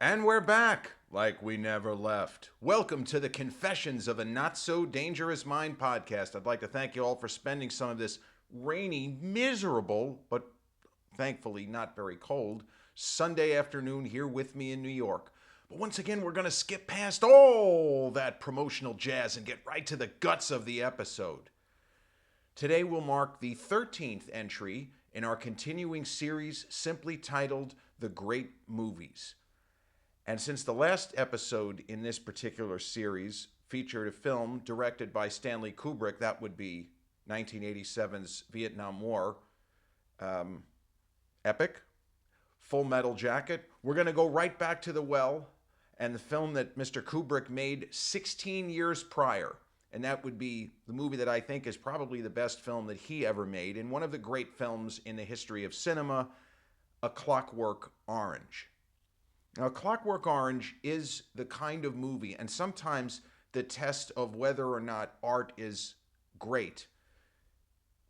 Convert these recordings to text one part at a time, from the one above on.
And we're back like we never left. Welcome to the Confessions of a Not So Dangerous Mind podcast. I'd like to thank you all for spending some of this rainy, miserable, but thankfully not very cold, Sunday afternoon here with me in New York. But once again, we're going to skip past all that promotional jazz and get right to the guts of the episode. Today will mark the 13th entry in our continuing series simply titled The Great Movies. And since the last episode in this particular series featured a film directed by Stanley Kubrick, that would be 1987's Vietnam War epic, Full Metal Jacket, we're going to go right back to the well and the film that Mr. Kubrick made 16 years prior. And that would be the movie that I think is probably the best film that he ever made, and one of the great films in the history of cinema, A Clockwork Orange. Now, A Clockwork Orange is the kind of movie, and sometimes the test of whether or not art is great.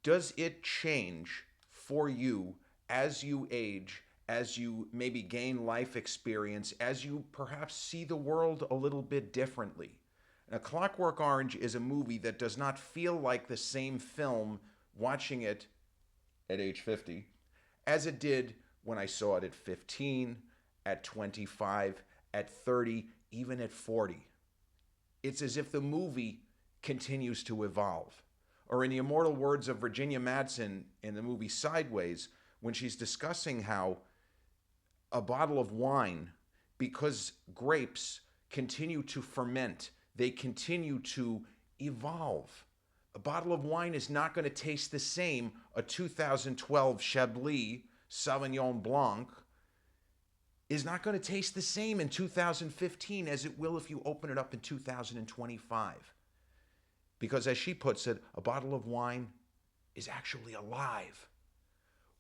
Does it change for you as you age, as you maybe gain life experience, as you perhaps see the world a little bit differently? Now, Clockwork Orange is a movie that does not feel like the same film watching it at age 50 as it did when I saw it at 15, at 25, at 30, even at 40. It's as if the movie continues to evolve. Or in the immortal words of Virginia Madsen in the movie Sideways, when she's discussing how a bottle of wine, because grapes continue to ferment, they continue to evolve. A bottle of wine is not going to taste the same. A 2012 Chablis Sauvignon Blanc is not going to taste the same in 2015 as it will if you open it up in 2025. Because as she puts it, a bottle of wine is actually alive.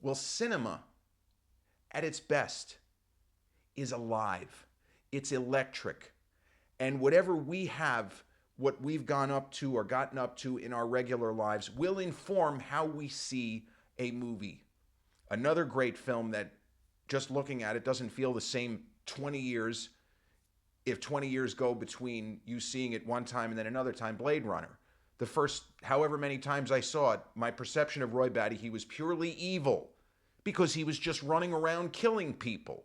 Well, cinema, at its best, is alive. It's electric. And whatever we have, what we've gone up to or gotten up to in our regular lives, will inform how we see a movie. Another great film that, just looking at it, doesn't feel the same 20 years, if 20 years go between you seeing it one time and then another time, Blade Runner. The first however many times I saw it, my perception of Roy Batty, he was purely evil because he was just running around killing people.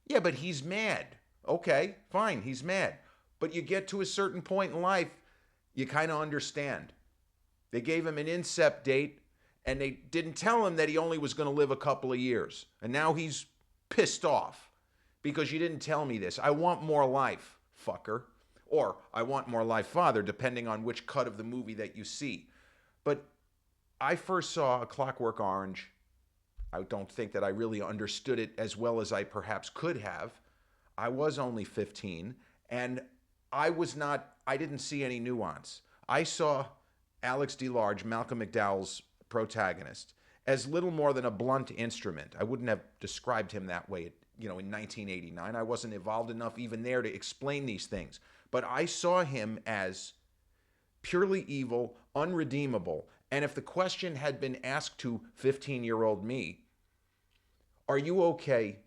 Yeah, but he's mad. Okay, fine, he's mad. But you get to a certain point in life, you kind of understand. They gave him an incept date, and they didn't tell him that he only was going to live a couple of years. And now he's pissed off because you didn't tell me this. I want more life, fucker. Or I want more life, father, depending on which cut of the movie that you see. But I first saw A Clockwork Orange. I don't think that I really understood it as well as I perhaps could have. I was only 15, and I didn't see any nuance. I saw Alex DeLarge, Malcolm McDowell's protagonist, as little more than a blunt instrument. I wouldn't have described him that way, in 1989. I wasn't involved enough even there to explain these things. But I saw him as purely evil, unredeemable. And if the question had been asked to 15-year-old me, are you okay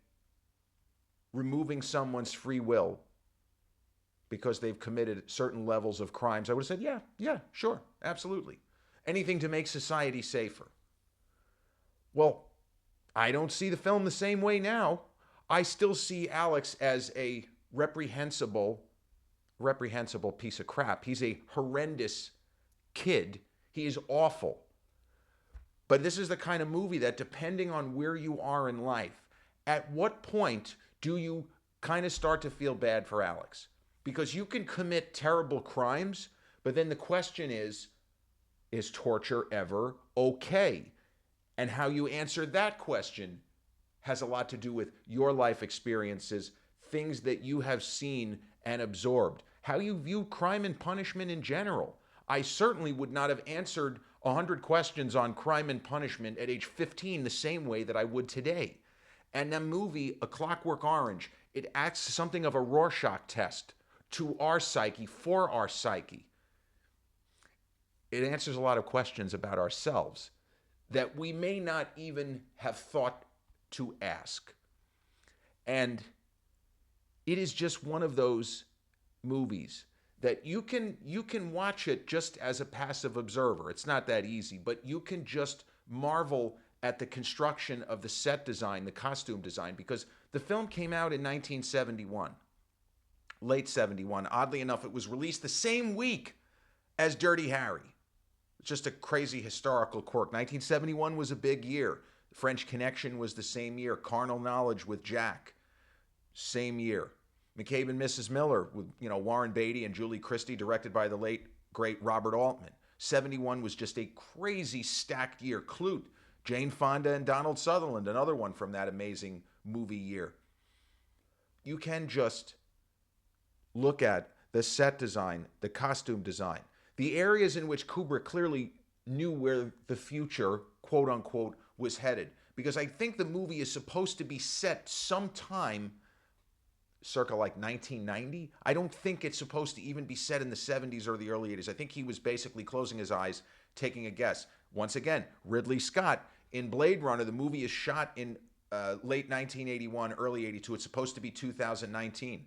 removing someone's free will because they've committed certain levels of crimes, I would have said, yeah, sure, absolutely. Anything to make society safer. Well, I don't see the film the same way now. I still see Alex as a reprehensible piece of crap. He's a horrendous kid. He is awful. But this is the kind of movie that, depending on where you are in life, at what point do you kind of start to feel bad for Alex? Because you can commit terrible crimes, but then the question is torture ever okay? And how you answer that question has a lot to do with your life experiences, things that you have seen and absorbed, how you view crime and punishment in general. I certainly would not have answered 100 questions on crime and punishment at age 15 the same way that I would today. And the movie, A Clockwork Orange, it acts something of a Rorschach test to our psyche, for our psyche. It answers a lot of questions about ourselves that we may not even have thought to ask. And it is just one of those movies that you can watch it just as a passive observer. It's not that easy, but you can just marvel at the construction of the set design, the costume design, because the film came out in 1971, late 71. Oddly enough, it was released the same week as Dirty Harry. It's just a crazy historical quirk. 1971 was a big year. French Connection was the same year. Carnal Knowledge with Jack, same year. McCabe and Mrs. Miller with Warren Beatty and Julie Christie, directed by the late great Robert Altman. 71 was just a crazy stacked year. Clute, Jane Fonda and Donald Sutherland, another one from that amazing movie year. You can just look at the set design, the costume design, the areas in which Kubrick clearly knew where the future, quote unquote, was headed. Because I think the movie is supposed to be set sometime circa like 1990. I don't think it's supposed to even be set in the 70s or the early 80s. I think he was basically closing his eyes, taking a guess. Once again, Ridley Scott in Blade Runner, the movie is shot in late 1981, early 82. It's supposed to be 2019.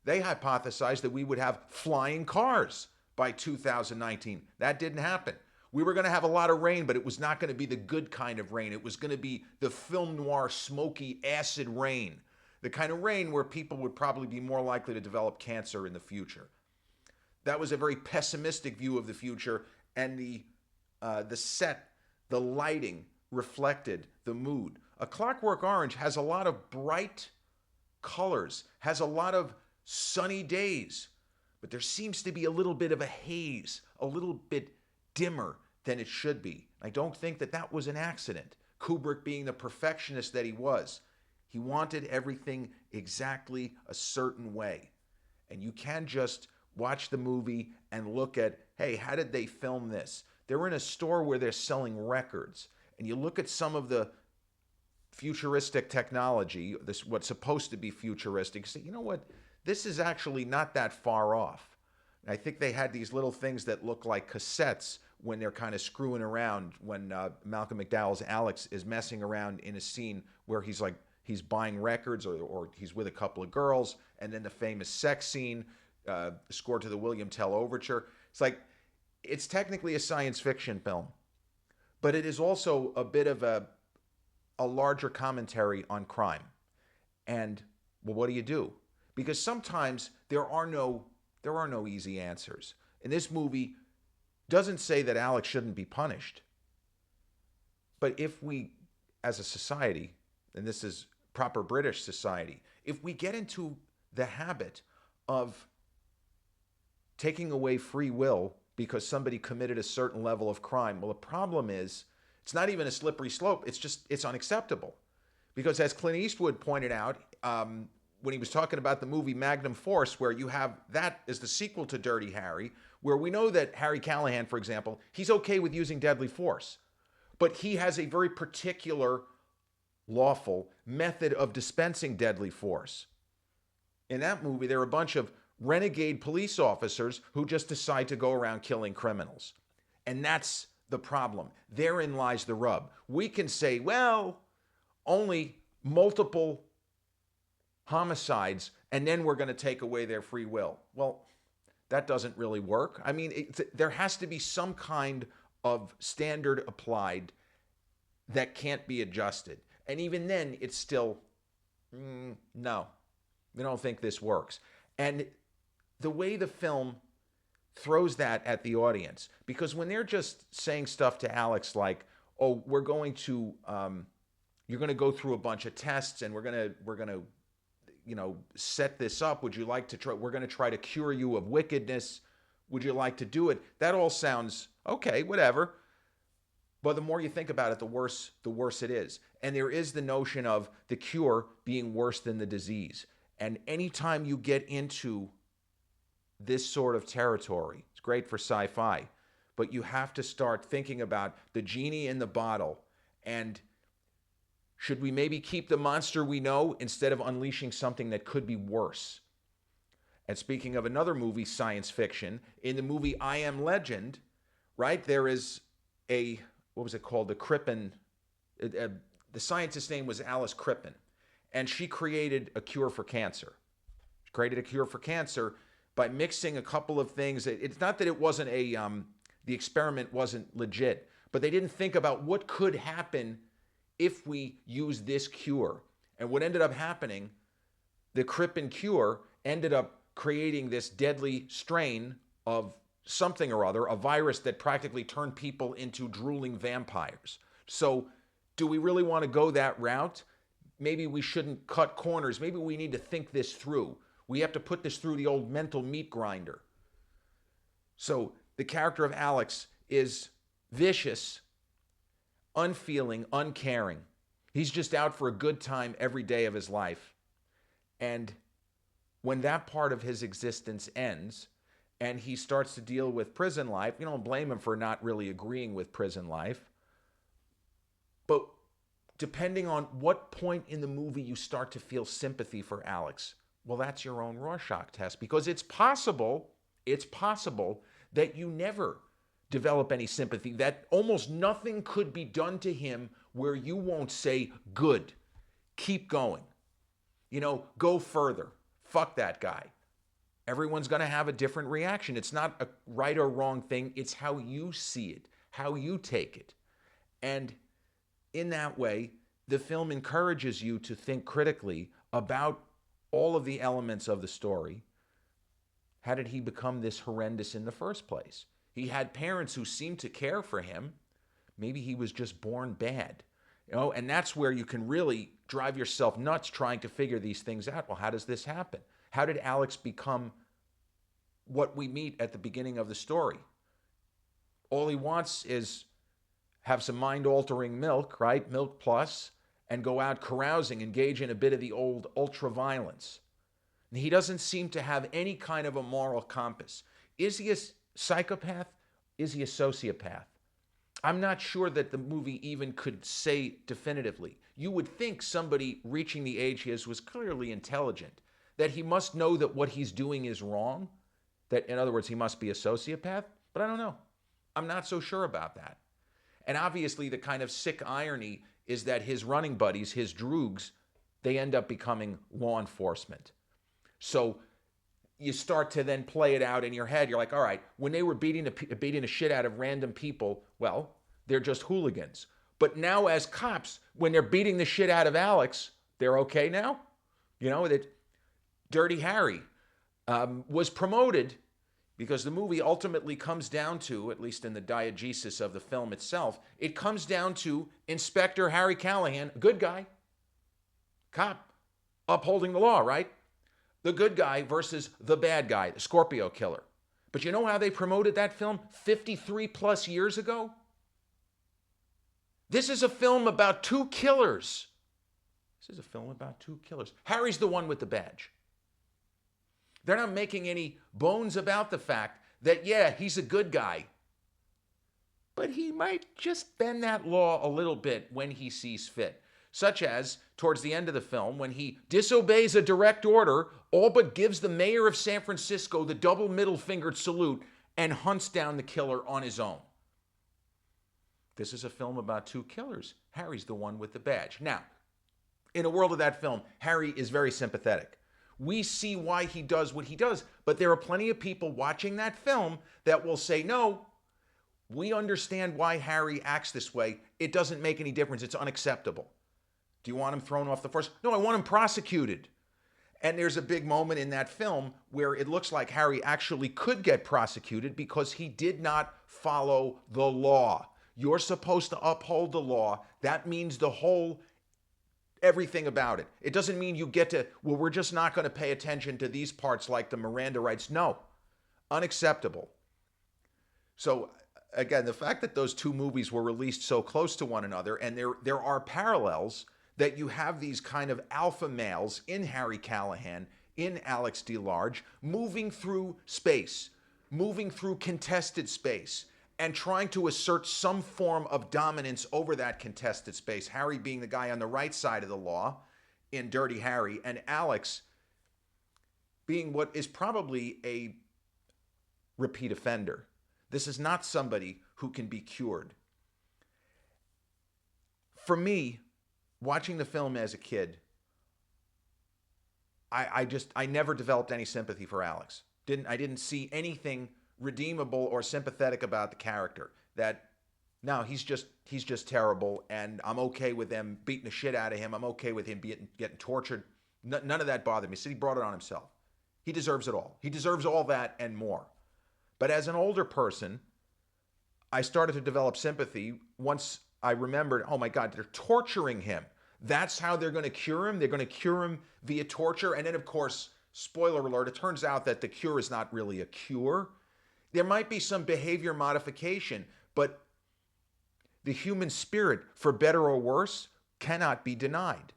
They hypothesized that we would have flying cars by 2019. That didn't happen. We were going to have a lot of rain, but it was not going to be the good kind of rain. It was going to be the film noir, smoky, acid rain. The kind of rain where people would probably be more likely to develop cancer in the future. That was a very pessimistic view of the future, and the set, the lighting reflected the mood. A Clockwork Orange has a lot of bright colors, has a lot of sunny days, but there seems to be a little bit of a haze, a little bit dimmer than it should be. I don't think that that was an accident. Kubrick, being the perfectionist that he was, he wanted everything exactly a certain way. And you can just watch the movie and look at, hey, how did they film this? They're in a store where they're selling records. And you look at some of the futuristic technology, this what's supposed to be futuristic, say, you know what? This is actually not that far off. And I think they had these little things that look like cassettes when they're kind of screwing around, when Malcolm McDowell's Alex is messing around in a scene where he's buying records or he's with a couple of girls, and then the famous sex scene scored to the William Tell Overture. It's technically a science fiction film, but it is also a bit of a larger commentary on crime. And, well, what do you do? Because sometimes there are no easy answers. And this movie doesn't say that Alex shouldn't be punished. But if we, as a society, and this is proper British society, if we get into the habit of taking away free will because somebody committed a certain level of crime, well, the problem is it's not even a slippery slope. It's unacceptable. Because as Clint Eastwood pointed out, when he was talking about the movie Magnum Force, where you have that as the sequel to Dirty Harry, where we know that Harry Callahan, for example, he's okay with using deadly force, but he has a very particular lawful method of dispensing deadly force. In that movie, there are a bunch of renegade police officers who just decide to go around killing criminals. And that's the problem. Therein lies the rub. We can say, well, only multiple homicides, and then we're going to take away their free will. Well, that doesn't really work. I mean, there has to be some kind of standard applied that can't be adjusted. And even then, it's still, no, we don't think this works. And the way the film throws that at the audience, because when they're just saying stuff to Alex like, oh, we're going to, you're going to go through a bunch of tests, and we're going to, set this up. Would you like to try? We're going to try to cure you of wickedness. Would you like to do it? That all sounds okay, whatever. But the more you think about it, the worse it is. And there is the notion of the cure being worse than the disease. And anytime you get into this sort of territory, it's great for sci-fi, but you have to start thinking about the genie in the bottle, and should we maybe keep the monster we know instead of unleashing something that could be worse? And speaking of another movie, science fiction, in the movie I Am Legend, right, there is what was it called? The Crippen, the scientist's name was Alice Crippen, and she created a cure for cancer. created a cure for cancer by mixing a couple of things. It's not that it wasn't the experiment wasn't legit, but they didn't think about what could happen if we use this cure. And what ended up happening, the Crippen cure ended up creating this deadly strain of something or other, a virus that practically turned people into drooling vampires. So do we really want to go that route? Maybe we shouldn't cut corners. Maybe we need to think this through. We have to put this through the old mental meat grinder. So the character of Alex is vicious, unfeeling, uncaring. He's just out for a good time every day of his life. And when that part of his existence ends and he starts to deal with prison life, you don't blame him for not really agreeing with prison life. But depending on what point in the movie you start to feel sympathy for Alex, well, that's your own Rorschach test, because it's possible that you never develop any sympathy, that almost nothing could be done to him where you won't say, good, keep going. Go further. Fuck that guy. Everyone's going to have a different reaction. It's not a right or wrong thing. It's how you see it, how you take it. And in that way, the film encourages you to think critically about all of the elements of the story. How did he become this horrendous in the first place? He had parents who seemed to care for him. Maybe he was just born bad. And that's where you can really drive yourself nuts trying to figure these things out. Well, how does this happen? How did Alex become what we meet at the beginning of the story? All he wants is have some mind-altering milk, right? Milk plus, and go out carousing, engage in a bit of the old ultra-violence. And he doesn't seem to have any kind of a moral compass. Is he a psychopath? Is he a sociopath? I'm not sure that the movie even could say definitively. You would think somebody reaching the age he is was clearly intelligent, that he must know that what he's doing is wrong, that, in other words, he must be a sociopath, but I don't know. I'm not so sure about that. And obviously the kind of sick irony is that his running buddies, his droogs, they end up becoming law enforcement. So you start to then play it out in your head. You're like, all right, when they were beating the shit out of random people, well, they're just hooligans. But now as cops, when they're beating the shit out of Alex, they're okay now? That Dirty Harry was promoted because the movie ultimately comes down to, at least in the diegesis of the film itself, it comes down to Inspector Harry Callahan, good guy, cop, upholding the law, right? The good guy versus the bad guy, the Scorpio killer. But you know how they promoted that film 53 plus years ago? This is a film about two killers. Harry's the one with the badge. They're not making any bones about the fact that, yeah, he's a good guy. But he might just bend that law a little bit when he sees fit. Such as, towards the end of the film, when he disobeys a direct order, all but gives the mayor of San Francisco the double middle-fingered salute and hunts down the killer on his own. This is a film about two killers. Harry's the one with the badge. Now, in a world of that film, Harry is very sympathetic. We see why he does what he does, but there are plenty of people watching that film that will say, no, we understand why Harry acts this way. It doesn't make any difference. It's unacceptable. Do you want him thrown off the force? No, I want him prosecuted. And there's a big moment in that film where it looks like Harry actually could get prosecuted because he did not follow the law. You're supposed to uphold the law. That means everything about it. It doesn't mean you get to, well, we're just not going to pay attention to these parts like the Miranda rights. No, unacceptable. So again, the fact that those two movies were released so close to one another, and there are parallels, that you have these kind of alpha males in Harry Callahan, in Alex DeLarge, moving through space, moving through contested space, and trying to assert some form of dominance over that contested space. Harry being the guy on the right side of the law in Dirty Harry, and Alex being what is probably a repeat offender. This is not somebody who can be cured. For me, watching the film as a kid, I never developed any sympathy for Alex. I didn't see anything redeemable or sympathetic about the character. That no, he's just terrible, and I'm okay with them beating the shit out of him. I'm okay with him getting tortured. None of that bothered me. So he brought it on himself. He deserves it all. He deserves all that and more. But as an older person, I started to develop sympathy once I remembered, oh my God, they're torturing him. That's how they're going to cure him. They're going to cure him via torture. And then, of course, spoiler alert, it turns out that the cure is not really a cure. There might be some behavior modification, but the human spirit, for better or worse, cannot be denied.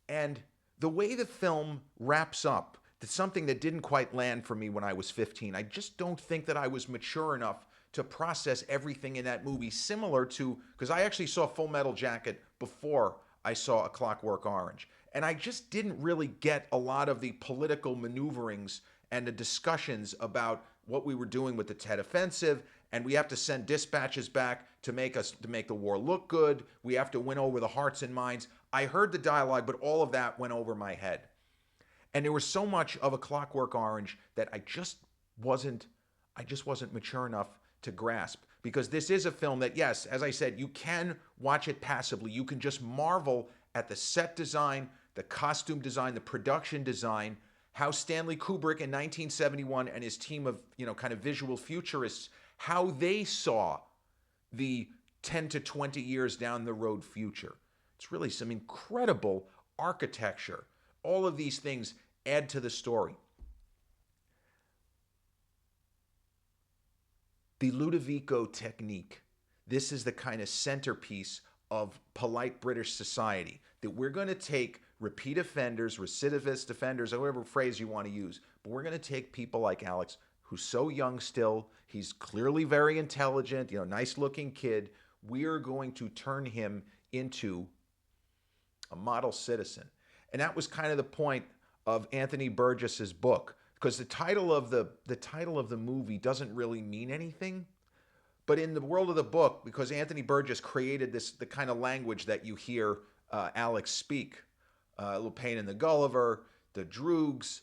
And the way the film wraps up, that's something that didn't quite land for me when I was 15. I just don't think that I was mature enough to process everything in that movie, similar to, because I actually saw Full Metal Jacket before I saw A Clockwork Orange. And I just didn't really get a lot of the political maneuverings and the discussions about what we were doing with the Tet Offensive, and we have to send dispatches back to make the war look good. We have to win over the hearts and minds. I heard the dialogue, but all of that went over my head. And there was so much of A Clockwork Orange that I just wasn't mature enough to grasp. Because this is a film that, yes, as I said, you can watch it passively. You can just marvel at the set design, the costume design, the production design, how Stanley Kubrick in 1971 and his team of, kind of visual futurists, how they saw the 10 to 20 years down the road future. It's really some incredible architecture. All of these things add to the story. The Ludovico technique. This is the kind of centerpiece of polite British society, that we're going to take repeat offenders, recidivist offenders, whatever phrase you want to use, but we're going to take people like Alex, who's so young still, he's clearly very intelligent, nice looking kid. We're going to turn him into a model citizen. And that was kind of the point of Anthony Burgess's book, because the title of the movie doesn't really mean anything. But in the world of the book, because Anthony Burgess created the kind of language that you hear Alex speak, a little pain in the Gulliver, the Droogs.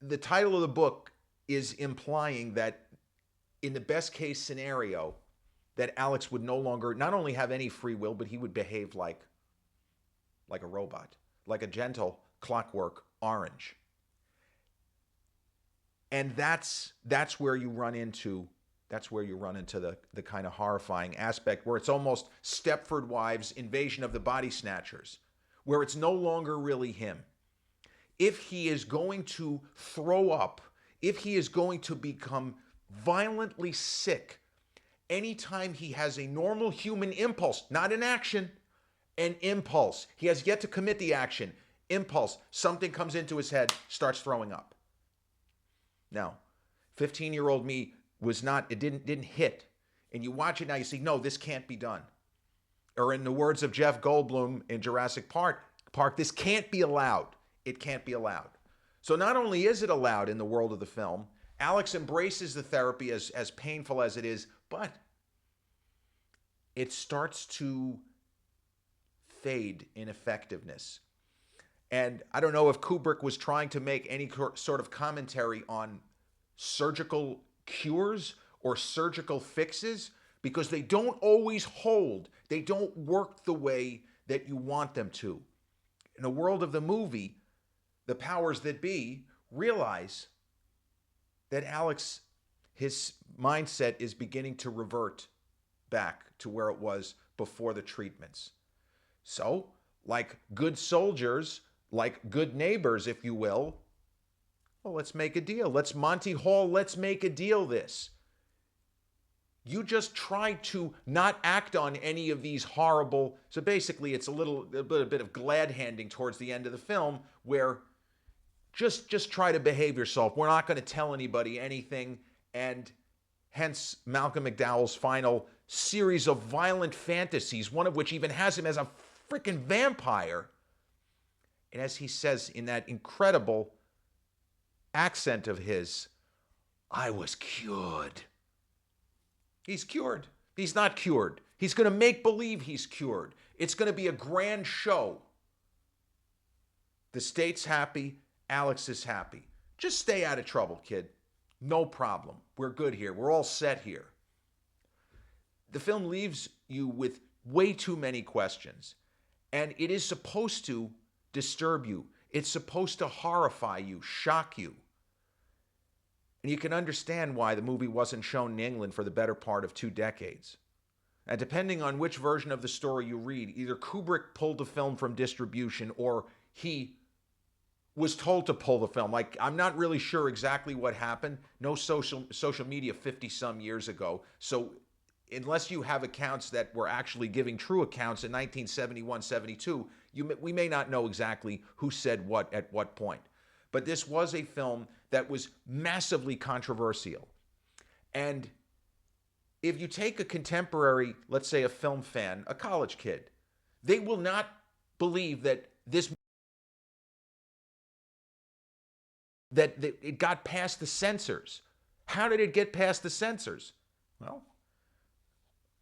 The title of the book is implying that in the best case scenario, that Alex would no longer not only have any free will, but he would behave like a robot, like a gentle Clockwork Orange. And that's where you run into the kind of horrifying aspect where it's almost Stepford Wives' Invasion of the Body Snatchers, where it's no longer really him. If he is going to throw up, if he is going to become violently sick, anytime he has a normal human impulse, not an action, an impulse, he has yet to commit the action, impulse, something comes into his head, starts throwing up. Now, 15-year-old me it didn't hit. And you watch it now, you see, no, this can't be done. Or in the words of Jeff Goldblum in Jurassic Park, this can't be allowed. It can't be allowed. So not only is it allowed in the world of the film, Alex embraces the therapy as painful as it is, but it starts to fade in effectiveness. And I don't know if Kubrick was trying to make any sort of commentary on surgical cures or surgical fixes, because they don't always hold. They don't work the way that you want them to. In the world of the movie, the powers that be realize that Alex, his mindset is beginning to revert back to where it was before the treatments. So, like good soldiers, like good neighbors, if you will, well, let's make a deal. Let's Monty Hall, let's make a deal this. You just try to not act on any of these horrible... So basically, it's a bit of glad-handing towards the end of the film, where just try to behave yourself. We're not going to tell anybody anything, and hence Malcolm McDowell's final series of violent fantasies, one of which even has him as a freaking vampire. And as he says in that incredible accent of his, I was cured. He's cured. He's not cured. He's going to make believe he's cured. It's going to be a grand show. The state's happy. Alex is happy. Just stay out of trouble, kid. No problem. We're good here. We're all set here. The film leaves you with way too many questions. And it is supposed to disturb you. It's supposed to horrify you, shock you. And you can understand why the movie wasn't shown in England for the better part of 2 decades. And depending on which version of the story you read, either Kubrick pulled the film from distribution or he was told to pull the film. Like, I'm not really sure exactly what happened. No social media 50-some years ago. So unless you have accounts that were actually giving true accounts in 1971, 72, we may not know exactly who said what at what point. But this was a film that was massively controversial. And if you take a contemporary, let's say a film fan, a college kid, they will not believe that that it got past the censors. How did it get past the censors? Well,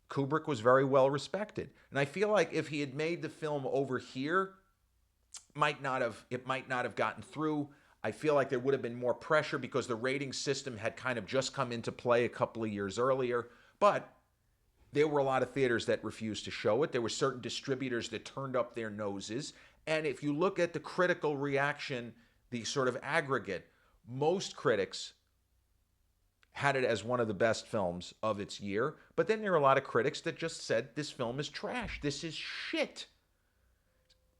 Kubrick was very well respected. And I feel like if he had made the film over here, it might not have gotten through. I feel like there would have been more pressure because the rating system had kind of just come into play a couple of years earlier. But there were a lot of theaters that refused to show it. There were certain distributors that turned up their noses. And if you look at the critical reaction, the sort of aggregate, most critics had it as one of the best films of its year. But then there are a lot of critics that just said, this film is trash. This is shit.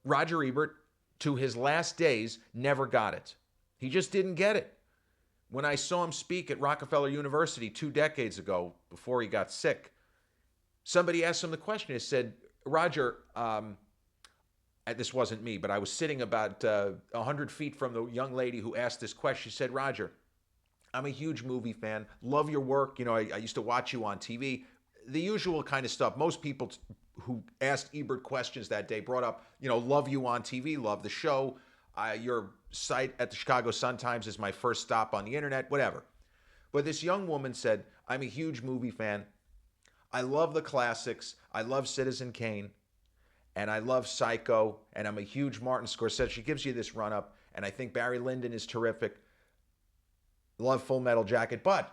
Roger Ebert, to his last days, never got it. He just didn't get it. When I saw him speak at Rockefeller University 2 decades ago, before he got sick, somebody asked him the question. He said, Roger, this wasn't me, but I was sitting about 100 feet from the young lady who asked this question. She said, Roger, I'm a huge movie fan. Love your work. You know, I used to watch you on TV. The usual kind of stuff. Most people who asked Ebert questions that day brought up, you know, love you on TV, love the show. Your site at the Chicago Sun-Times is my first stop on the internet, whatever. But this young woman said, I'm a huge movie fan. I love the classics. I love Citizen Kane. And I love Psycho. And I'm a huge Martin Scorsese. She gives you this run-up. And I think Barry Lyndon is terrific. Love Full Metal Jacket. But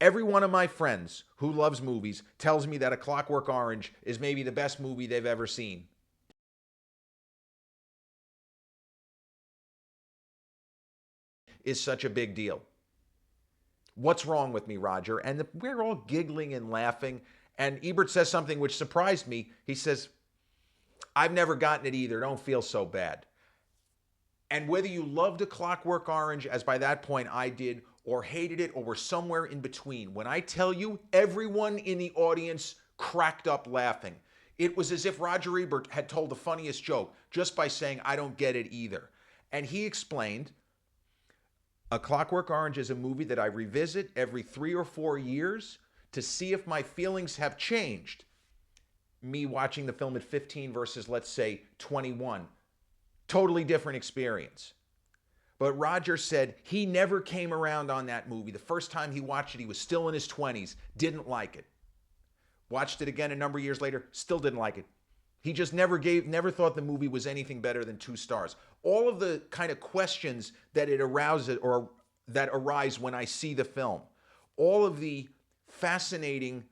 every one of my friends who loves movies tells me that A Clockwork Orange is maybe the best movie they've ever seen. Is such a big deal. What's wrong with me, Roger? And we're all giggling and laughing. And Ebert says something which surprised me. He says, I've never gotten it either. Don't feel so bad. And whether you loved A Clockwork Orange, as by that point I did, or hated it, or were somewhere in between, when I tell you, everyone in the audience cracked up laughing. It was as if Roger Ebert had told the funniest joke just by saying, I don't get it either. And he explained, A Clockwork Orange is a movie that I revisit every 3 or 4 years to see if my feelings have changed. Me watching the film at 15 versus, let's say, 21. Totally different experience. But Roger said he never came around on that movie. The first time he watched it, he was still in his 20s, didn't like it. Watched it again a number of years later, still didn't like it. He just never thought the movie was anything better than 2 stars. All of the kind of questions that it arouses or that arise when I see the film, all of the fascinating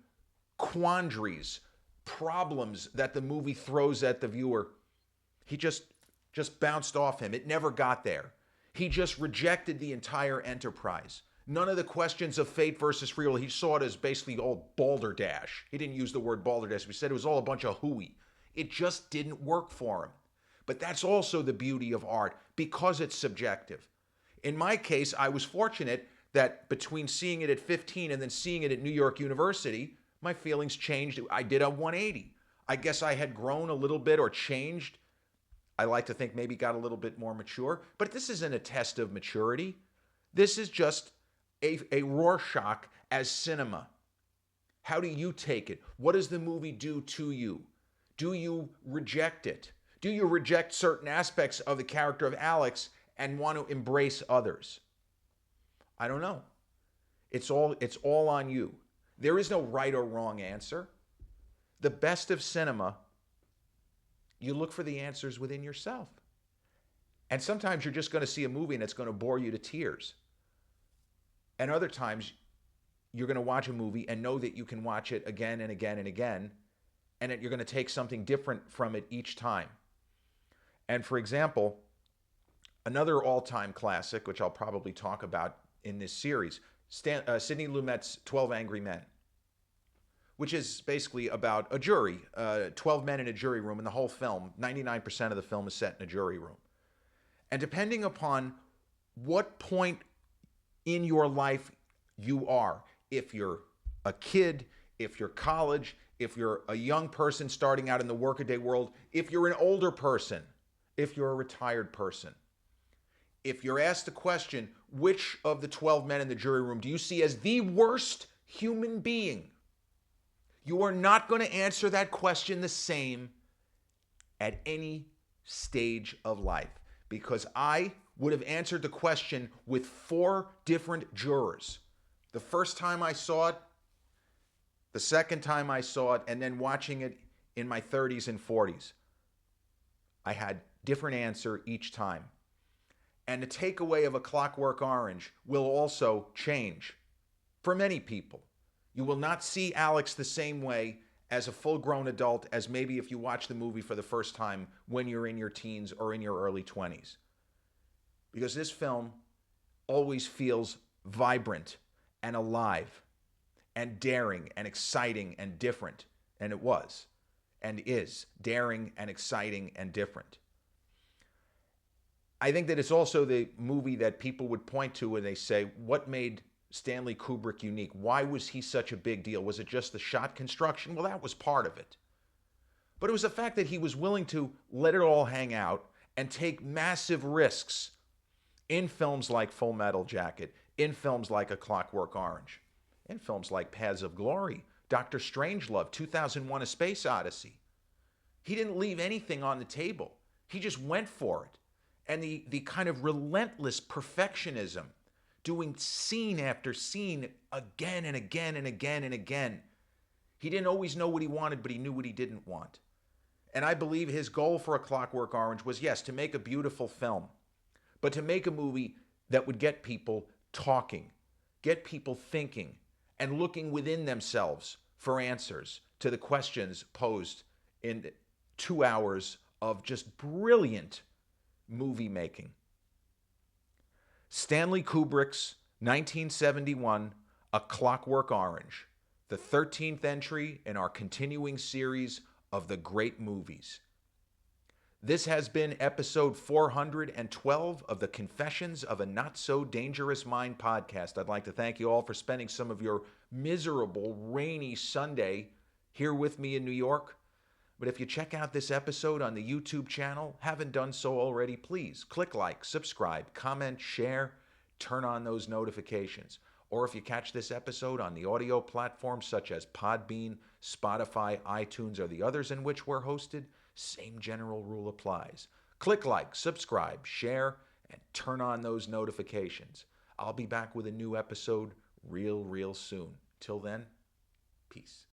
quandaries, problems that the movie throws at the viewer, he just bounced off him. It never got there. He just rejected the entire enterprise. None of the questions of fate versus free will. He saw it as basically all balderdash. He didn't use the word balderdash. He said it was all a bunch of hooey. It just didn't work for him. But that's also the beauty of art, because it's subjective. In my case, I was fortunate that between seeing it at 15 and then seeing it at New York University, my feelings changed. I did a 180. I guess I had grown a little bit or changed. I like to think maybe got a little bit more mature. But this isn't a test of maturity. This is just a Rorschach as cinema. How do you take it? What does the movie do to you? Do you reject it? Do you reject certain aspects of the character of Alex and want to embrace others? I don't know. It's all on you. There is no right or wrong answer. The best of cinema, you look for the answers within yourself. And sometimes you're just going to see a movie and it's going to bore you to tears. And other times you're going to watch a movie and know that you can watch it again and again and again, and that you're going to take something different from it each time. And for example, another all-time classic, which I'll probably talk about in this series, Sidney Lumet's 12 Angry Men, which is basically about a jury, 12 men in a jury room, and the whole film, 99% of the film is set in a jury room. And depending upon what point in your life you are, if you're a kid, if you're college, if you're a young person starting out in the workaday world, if you're an older person, if you're a retired person, if you're asked the question, which of the 12 men in the jury room do you see as the worst human being? You are not going to answer that question the same at any stage of life, because I would have answered the question with 4 different jurors. The first time I saw it, the second time I saw it, and then watching it in my 30s and 40s. I had different answer each time. And the takeaway of A Clockwork Orange will also change for many people. You will not see Alex the same way as a full-grown adult as maybe if you watch the movie for the first time when you're in your teens or in your early 20s. Because this film always feels vibrant and alive and daring and exciting and different. And it was and is daring and exciting and different. I think that it's also the movie that people would point to when they say, what made Stanley Kubrick unique? Why was he such a big deal? Was it just the shot construction? Well, that was part of it. But it was the fact that he was willing to let it all hang out and take massive risks in films like Full Metal Jacket, in films like A Clockwork Orange, in films like Paths of Glory, Dr. Strangelove, 2001: A Space Odyssey. He didn't leave anything on the table. He just went for it. And the kind of relentless perfectionism, doing scene after scene again and again and again and again. He didn't always know what he wanted, but he knew what he didn't want. And I believe his goal for A Clockwork Orange was, yes, to make a beautiful film, but to make a movie that would get people talking, get people thinking, and looking within themselves for answers to the questions posed in 2 hours of just brilliant movie making. Stanley Kubrick's 1971 A Clockwork Orange, the 13th entry in our continuing series of the great movies. This has been episode 412 of the Confessions of a Not So Dangerous Mind podcast. I'd like to thank you all for spending some of your miserable, rainy Sunday here with me in New York. But if you check out this episode on the YouTube channel, haven't done so already, please click like, subscribe, comment, share, turn on those notifications. Or if you catch this episode on the audio platforms such as Podbean, Spotify, iTunes, or the others in which we're hosted, same general rule applies. Click like, subscribe, share, and turn on those notifications. I'll be back with a new episode real soon. Till then, peace.